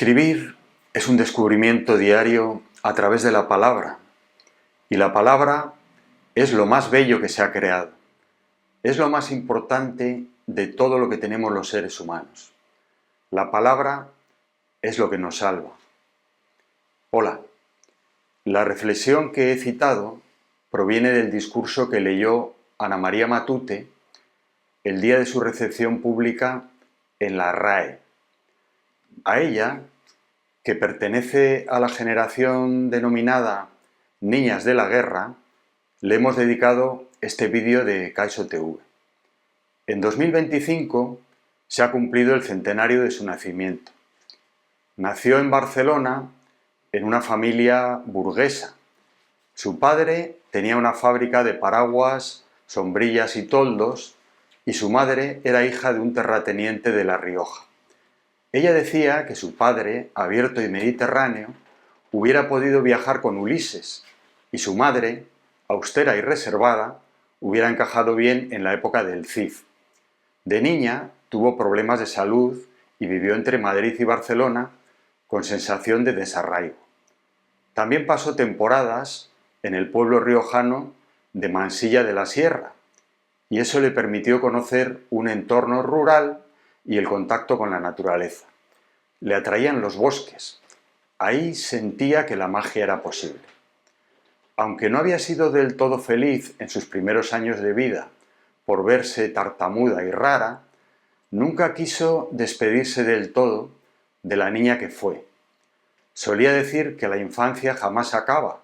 Escribir es un descubrimiento diario a través de la palabra, y la palabra es lo más bello que se ha creado. Es lo más importante de todo lo que tenemos los seres humanos. La palabra es lo que nos salva. Hola, la reflexión que he citado proviene del discurso que leyó Ana María Matute el día de su recepción pública en la RAE. A ella, que pertenece a la generación denominada Niñas de la Guerra, le hemos dedicado este vídeo de Caixo TV. En 2025 se ha cumplido el centenario de su nacimiento. Nació en Barcelona en una familia burguesa. Su padre tenía una fábrica de paraguas, sombrillas y toldos, y su madre era hija de un terrateniente de La Rioja. Ella decía que su padre, abierto y mediterráneo, hubiera podido viajar con Ulises, y su madre, austera y reservada, hubiera encajado bien en la época del Cid. De niña tuvo problemas de salud y vivió entre Madrid y Barcelona con sensación de desarraigo. También pasó temporadas en el pueblo riojano de Mansilla de la Sierra, y eso le permitió conocer un entorno rural y el contacto con la naturaleza. Le atraían los bosques. Ahí sentía que la magia era posible. Aunque no había sido del todo feliz en sus primeros años de vida por verse tartamuda y rara, nunca quiso despedirse del todo de la niña que fue. Solía decir que la infancia jamás acaba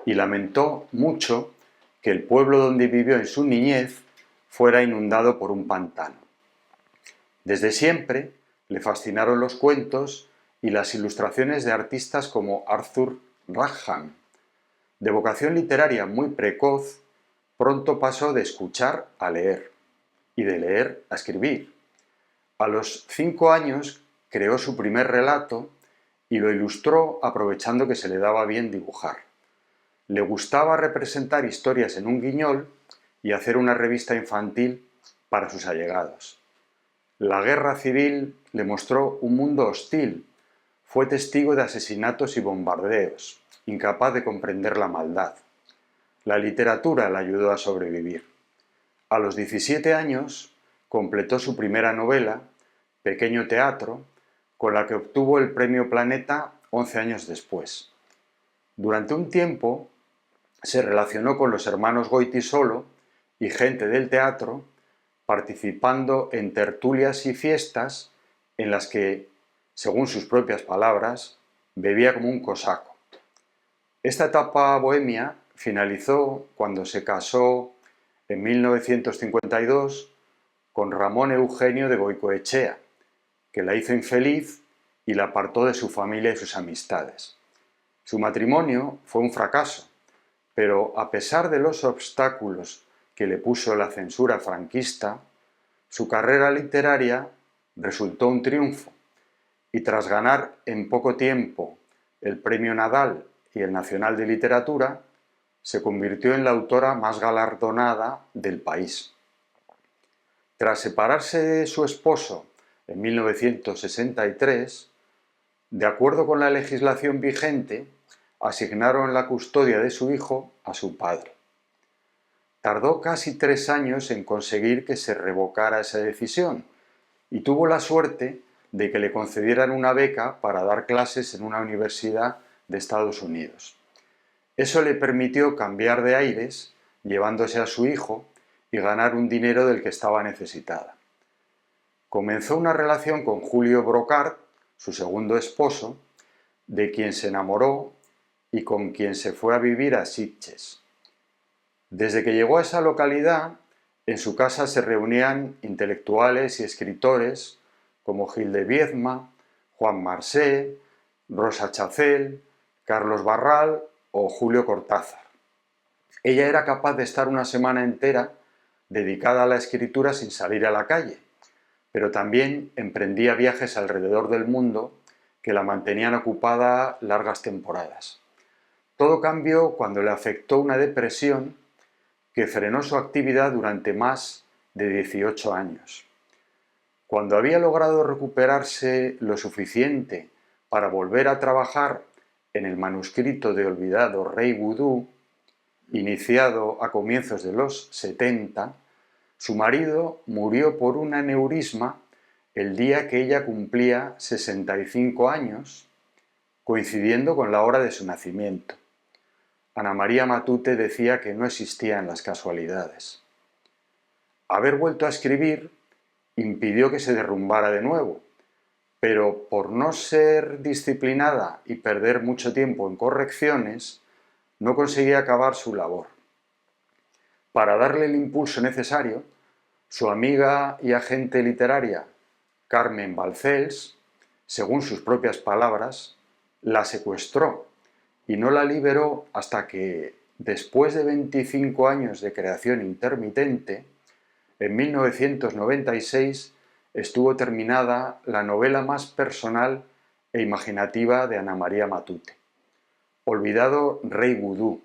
y lamentó mucho que el pueblo donde vivió en su niñez fuera inundado por un pantano. Desde siempre le fascinaron los cuentos y las ilustraciones de artistas como Arthur Rackham. De vocación literaria muy precoz, pronto pasó de escuchar a leer y de leer a escribir. A los 5 años creó su primer relato y lo ilustró aprovechando que se le daba bien dibujar. Le gustaba representar historias en un guiñol y hacer una revista infantil para sus allegados. La guerra civil le mostró un mundo hostil. Fue testigo de asesinatos y bombardeos, incapaz de comprender la maldad. La literatura le ayudó a sobrevivir. A los 17 años completó su primera novela, Pequeño Teatro, con la que obtuvo el Premio Planeta 11 años después. Durante un tiempo se relacionó con los hermanos Goytisolo y gente del teatro, participando en tertulias y fiestas en las que, según sus propias palabras, bebía como un cosaco. Esta etapa bohemia finalizó cuando se casó en 1952 con Ramón Eugenio de Goicoechea, que la hizo infeliz y la apartó de su familia y sus amistades. Su matrimonio fue un fracaso, pero a pesar de los obstáculos que le puso la censura franquista, su carrera literaria resultó un triunfo, y tras ganar en poco tiempo el Premio Nadal y el Nacional de Literatura, se convirtió en la autora más galardonada del país. Tras separarse de su esposo en 1963, de acuerdo con la legislación vigente, asignaron la custodia de su hijo a su padre. Tardó casi 3 años en conseguir que se revocara esa decisión y tuvo la suerte de que le concedieran una beca para dar clases en una universidad de Estados Unidos. Eso le permitió cambiar de aires, llevándose a su hijo y ganar un dinero del que estaba necesitada. Comenzó una relación con Julio Brocart, su segundo esposo, de quien se enamoró y con quien se fue a vivir a Sitges. Desde que llegó a esa localidad, en su casa se reunían intelectuales y escritores como Gil de Viedma, Juan Marsé, Rosa Chacel, Carlos Barral o Julio Cortázar. Ella era capaz de estar una semana entera dedicada a la escritura sin salir a la calle, pero también emprendía viajes alrededor del mundo que la mantenían ocupada largas temporadas. Todo cambió cuando le afectó una depresión que frenó su actividad durante más de 18 años. Cuando había logrado recuperarse lo suficiente para volver a trabajar en el manuscrito de olvidado Rey Vudú, iniciado a comienzos de los 70, su marido murió por un aneurisma el día que ella cumplía 65 años, coincidiendo con la hora de su nacimiento. Ana María Matute decía que no existían las casualidades. Haber vuelto a escribir impidió que se derrumbara de nuevo, pero por no ser disciplinada y perder mucho tiempo en correcciones, no conseguía acabar su labor. Para darle el impulso necesario, su amiga y agente literaria, Carmen Balcells, según sus propias palabras, la secuestró y no la liberó hasta que, después de 25 años de creación intermitente, en 1996 estuvo terminada la novela más personal e imaginativa de Ana María Matute, Olvidado Rey Vudú,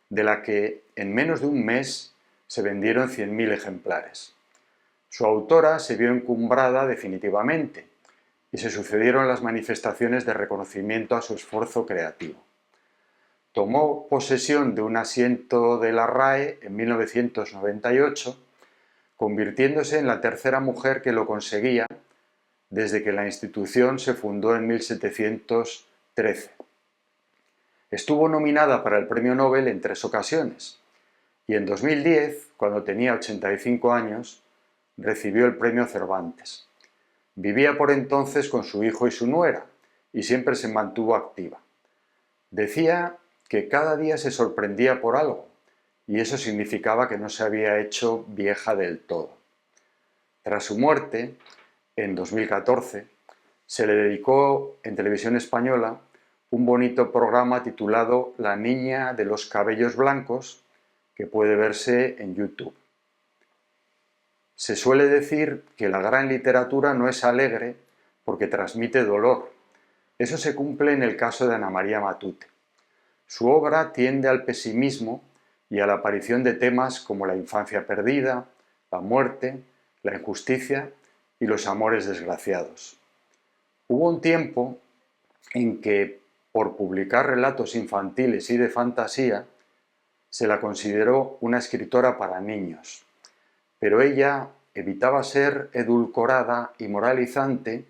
de la que en menos de un mes se vendieron 100.000 ejemplares. Su autora se vio encumbrada definitivamente y se sucedieron las manifestaciones de reconocimiento a su esfuerzo creativo. Tomó posesión de un asiento de la RAE en 1998, convirtiéndose en la tercera mujer que lo conseguía desde que la institución se fundó en 1713. Estuvo nominada para el Premio Nobel en 3 ocasiones y en 2010, cuando tenía 85 años, recibió el Premio Cervantes. Vivía por entonces con su hijo y su nuera y siempre se mantuvo activa. Decía que cada día se sorprendía por algo y eso significaba que no se había hecho vieja del todo. Tras su muerte, en 2014, se le dedicó en Televisión Española un bonito programa titulado La niña de los cabellos blancos, que puede verse en YouTube. Se suele decir que la gran literatura no es alegre porque transmite dolor. Eso se cumple en el caso de Ana María Matute. Su obra tiende al pesimismo y a la aparición de temas como la infancia perdida, la muerte, la injusticia y los amores desgraciados. Hubo un tiempo en que, por publicar relatos infantiles y de fantasía, se la consideró una escritora para niños, pero ella evitaba ser edulcorada y moralizante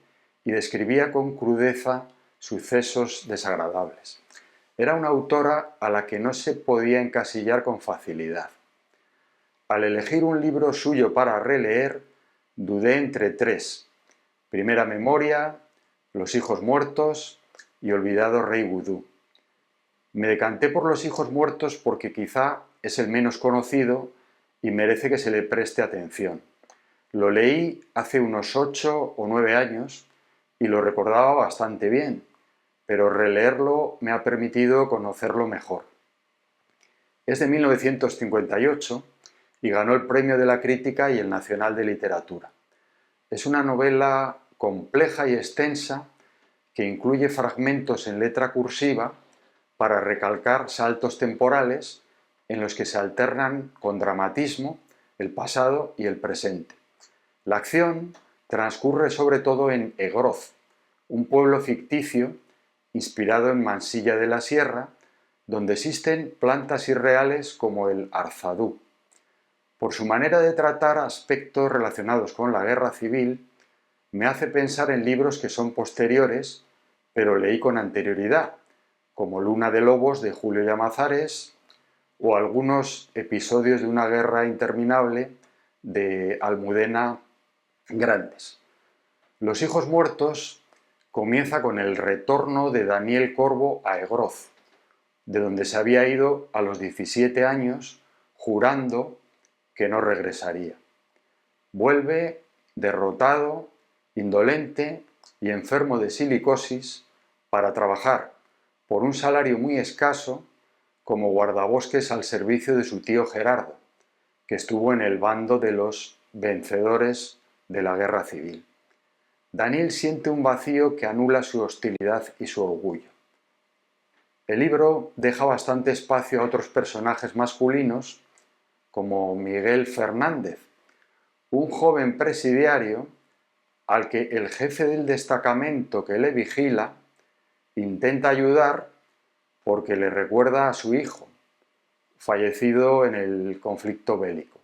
y describía con crudeza sucesos desagradables. Era una autora a la que no se podía encasillar con facilidad. Al elegir un libro suyo para releer, dudé entre 3: Primera Memoria, Los hijos muertos y Olvidado Rey Vudú. Me decanté por Los hijos muertos porque quizá es el menos conocido y merece que se le preste atención. Lo leí hace unos 8 o 9 años y lo recordaba bastante bien, pero releerlo me ha permitido conocerlo mejor. Es de 1958 y ganó el Premio de la Crítica y el Nacional de Literatura. Es una novela compleja y extensa que incluye fragmentos en letra cursiva para recalcar saltos temporales en los que se alternan con dramatismo el pasado y el presente. La acción transcurre sobre todo en Egroz, un pueblo ficticio inspirado en Mansilla de la Sierra, donde existen plantas irreales como el arzadú. Por su manera de tratar aspectos relacionados con la guerra civil, me hace pensar en libros que son posteriores, pero leí con anterioridad, como Luna de Lobos de Julio Llamazares o algunos episodios de una guerra interminable de Almudena Grandes. Los hijos muertos comienza con el retorno de Daniel Corvo a Egroz, de donde se había ido a los 17 años jurando que no regresaría. Vuelve derrotado, indolente y enfermo de silicosis para trabajar por un salario muy escaso como guardabosques al servicio de su tío Gerardo, que estuvo en el bando de los vencedores de la guerra civil. Daniel siente un vacío que anula su hostilidad y su orgullo. El libro deja bastante espacio a otros personajes masculinos, como Miguel Fernández, un joven presidiario al que el jefe del destacamento que le vigila intenta ayudar porque le recuerda a su hijo, fallecido en el conflicto bélico.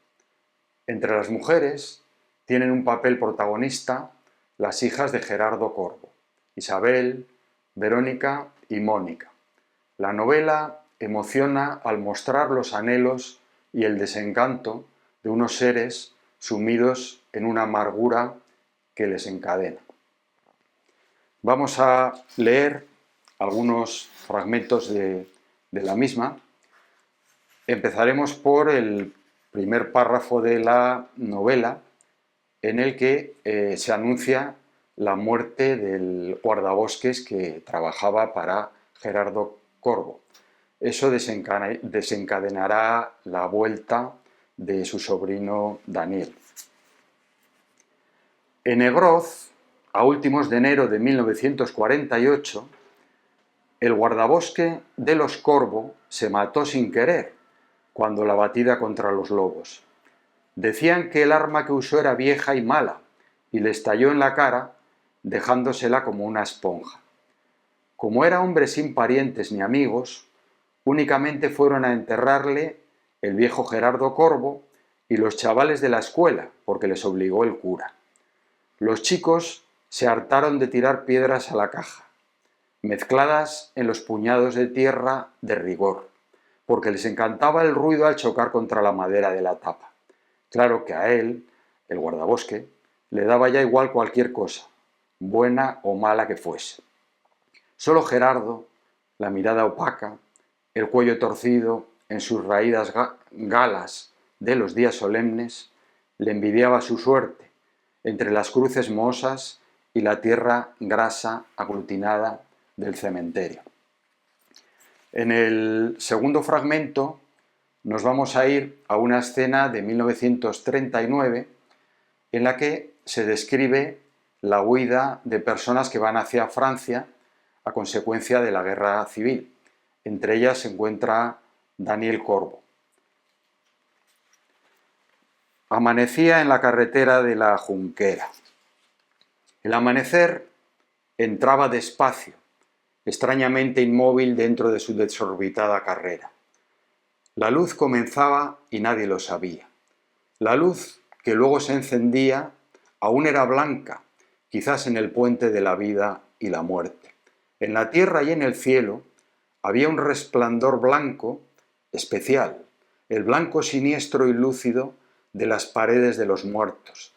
Entre las mujeres tienen un papel protagonista las hijas de Gerardo Corbo, Isabel, Verónica y Mónica. La novela emociona al mostrar los anhelos y el desencanto de unos seres sumidos en una amargura que les encadena. Vamos a leer algunos fragmentos de la misma. Empezaremos por el primer párrafo de la novela, en el que se anuncia la muerte del guardabosques que trabajaba para Gerardo Corbo. Eso desencadenará la vuelta de su sobrino Daniel. En Egroz, a últimos de enero de 1948, el guardabosque de los Corbo se mató sin querer cuando la batida contra los lobos. Decían que el arma que usó era vieja y mala y le estalló en la cara, dejándosela como una esponja. Como era hombre sin parientes ni amigos, únicamente fueron a enterrarle el viejo Gerardo Corbo y los chavales de la escuela, porque les obligó el cura. Los chicos se hartaron de tirar piedras a la caja, mezcladas en los puñados de tierra de rigor, porque les encantaba el ruido al chocar contra la madera de la tapa. Claro que a él, el guardabosque, le daba ya igual cualquier cosa, buena o mala que fuese. Solo Gerardo, la mirada opaca, el cuello torcido en sus raídas galas de los días solemnes, le envidiaba su suerte entre las cruces mohosas y la tierra grasa aglutinada del cementerio. En el segundo fragmento nos vamos a ir a una escena de 1939 en la que se describe la huida de personas que van hacia Francia a consecuencia de la guerra civil. Entre ellas se encuentra Daniel Corbo. Amanecía en la carretera de la Junquera. El amanecer entraba despacio, extrañamente inmóvil dentro de su desorbitada carrera. La luz comenzaba y nadie lo sabía. La luz que luego se encendía aún era blanca, quizás en el puente de la vida y la muerte. En la tierra y en el cielo había un resplandor blanco especial, el blanco siniestro y lúcido de las paredes de los muertos,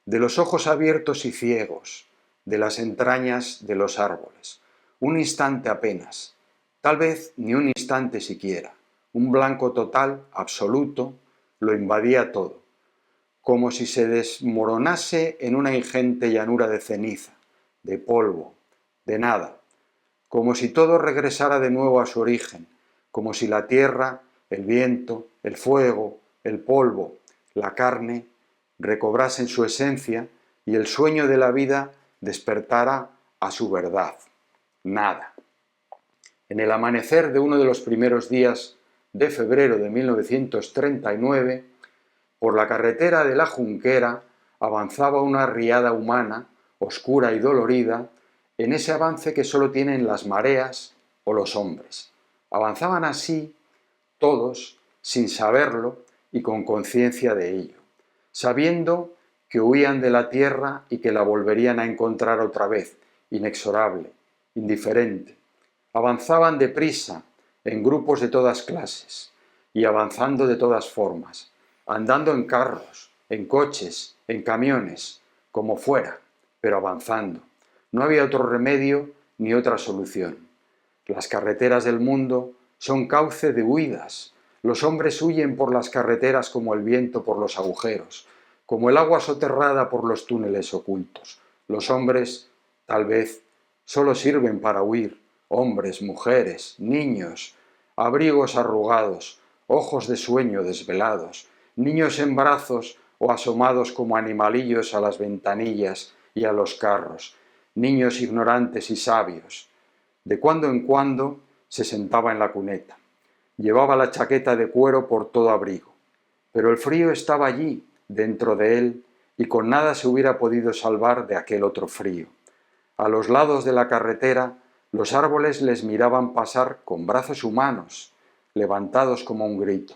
de los ojos abiertos y ciegos, de las entrañas de los árboles. Un instante apenas, tal vez ni un instante siquiera, un blanco total, absoluto, lo invadía todo, como si se desmoronase en una ingente llanura de ceniza, de polvo, de nada, como si todo regresara de nuevo a su origen, como si la tierra, el viento, el fuego, el polvo, la carne, recobrasen su esencia y el sueño de la vida despertara a su verdad. Nada. En el amanecer de uno de los primeros días de febrero de 1939, por la carretera de la Junquera avanzaba una riada humana, oscura y dolorida, en ese avance que solo tienen las mareas o los hombres. Avanzaban así todos, sin saberlo y con conciencia de ello, sabiendo que huían de la tierra y que la volverían a encontrar otra vez, inexorable, indiferente. Avanzaban deprisa, en grupos de todas clases, y avanzando de todas formas, andando en carros, en coches, en camiones, como fuera, pero avanzando. No había otro remedio ni otra solución. Las carreteras del mundo son cauce de huidas. Los hombres huyen por las carreteras como el viento por los agujeros, como el agua soterrada por los túneles ocultos. Los hombres, tal vez, solo sirven para huir. Hombres, mujeres, niños, abrigos arrugados, ojos de sueño desvelados, niños en brazos o asomados como animalillos a las ventanillas y a los carros, niños ignorantes y sabios. De cuando en cuando se sentaba en la cuneta. Llevaba la chaqueta de cuero por todo abrigo, pero el frío estaba allí, dentro de él, y con nada se hubiera podido salvar de aquel otro frío. A los lados de la carretera Los árboles les miraban pasar con brazos humanos, levantados como un grito.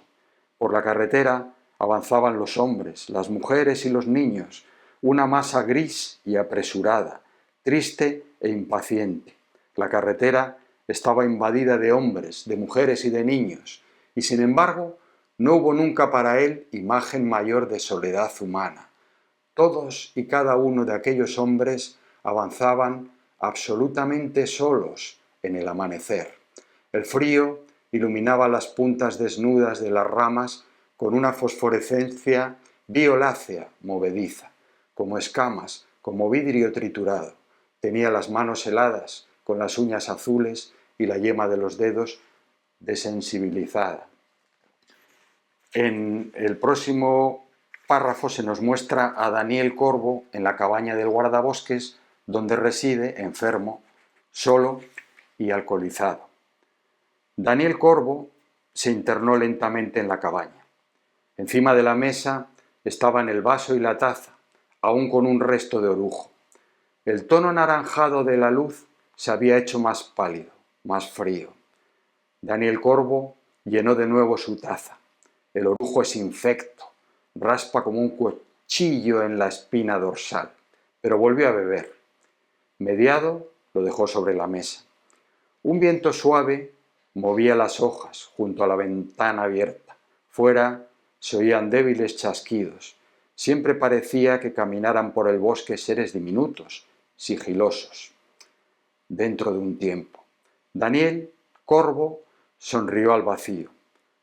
Por la carretera avanzaban los hombres, las mujeres y los niños, una masa gris y apresurada, triste e impaciente. La carretera estaba invadida de hombres, de mujeres y de niños, y sin embargo no hubo nunca para él imagen mayor de soledad humana. Todos y cada uno de aquellos hombres avanzaban absolutamente solos en el amanecer. El frío iluminaba las puntas desnudas de las ramas con una fosforescencia violácea movediza, como escamas, como vidrio triturado. Tenía las manos heladas, con las uñas azules y la yema de los dedos desensibilizada. En el próximo párrafo se nos muestra a Daniel Corvo en la cabaña del guardabosques, donde reside, enfermo, solo y alcoholizado. Daniel Corvo se internó lentamente en la cabaña. Encima de la mesa estaban el vaso y la taza, aún con un resto de orujo. El tono anaranjado de la luz se había hecho más pálido, más frío. Daniel Corvo llenó de nuevo su taza. El orujo es infecto, raspa como un cuchillo en la espina dorsal, pero volvió a beber. Mediado, lo dejó sobre la mesa. Un viento suave movía las hojas junto a la ventana abierta. Fuera se oían débiles chasquidos. Siempre parecía que caminaran por el bosque seres diminutos, sigilosos. Dentro de un tiempo. Daniel Corvo sonrió al vacío.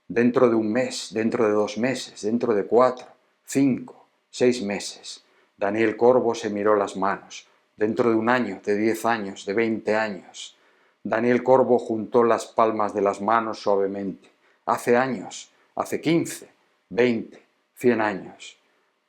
Dentro de un mes, dentro de 2 meses, dentro de 4, 5, 6 meses. Daniel Corvo se miró las manos. Dentro de 1 año, de 10 años, de 20 años. Daniel Corvo juntó las palmas de las manos suavemente. Hace años, hace 15, 20, 100 años.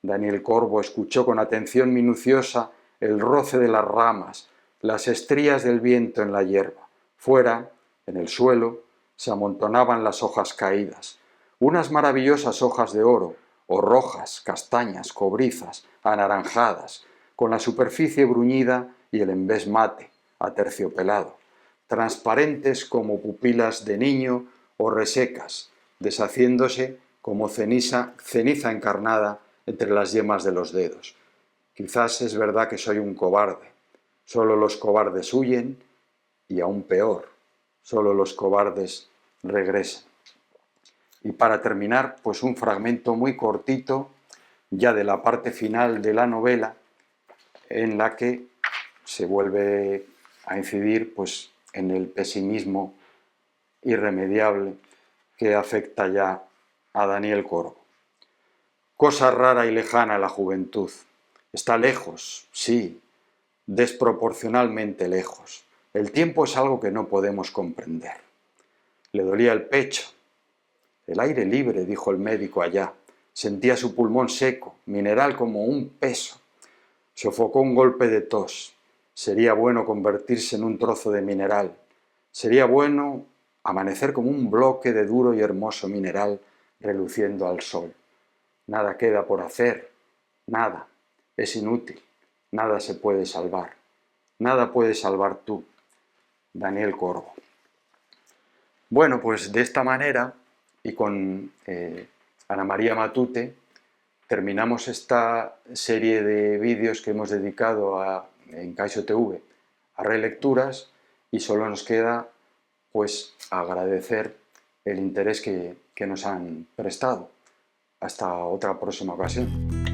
Daniel Corvo escuchó con atención minuciosa el roce de las ramas, las estrías del viento en la hierba. Fuera, en el suelo, se amontonaban las hojas caídas, unas maravillosas hojas de oro, o rojas, castañas, cobrizas, anaranjadas, con la superficie bruñida y el embés mate, aterciopelado, transparentes como pupilas de niño o resecas, deshaciéndose como ceniza encarnada entre las yemas de los dedos. Quizás es verdad que soy un cobarde. Solo los cobardes huyen y aún peor, solo los cobardes regresan. Y para terminar, pues un fragmento muy cortito ya de la parte final de la novela, en la que se vuelve a incidir pues en el pesimismo irremediable que afecta ya a Daniel Corvo. Cosa rara y lejana la juventud. Está lejos, sí, desproporcionalmente lejos. El tiempo es algo que no podemos comprender. Le dolía el pecho. El aire libre, dijo el médico allá. Sentía su pulmón seco, mineral como un peso. Sofocó un golpe de tos. Sería bueno convertirse en un trozo de mineral. Sería bueno amanecer como un bloque de duro y hermoso mineral reluciendo al sol. Nada queda por hacer, nada. Es inútil, nada se puede salvar. Nada puedes salvar tú. Daniel Corvo. Bueno, pues de esta manera y con Ana María Matute terminamos esta serie de vídeos que hemos dedicado en Caixo TV a relecturas y solo nos queda pues agradecer el interés que nos han prestado. Hasta otra próxima ocasión.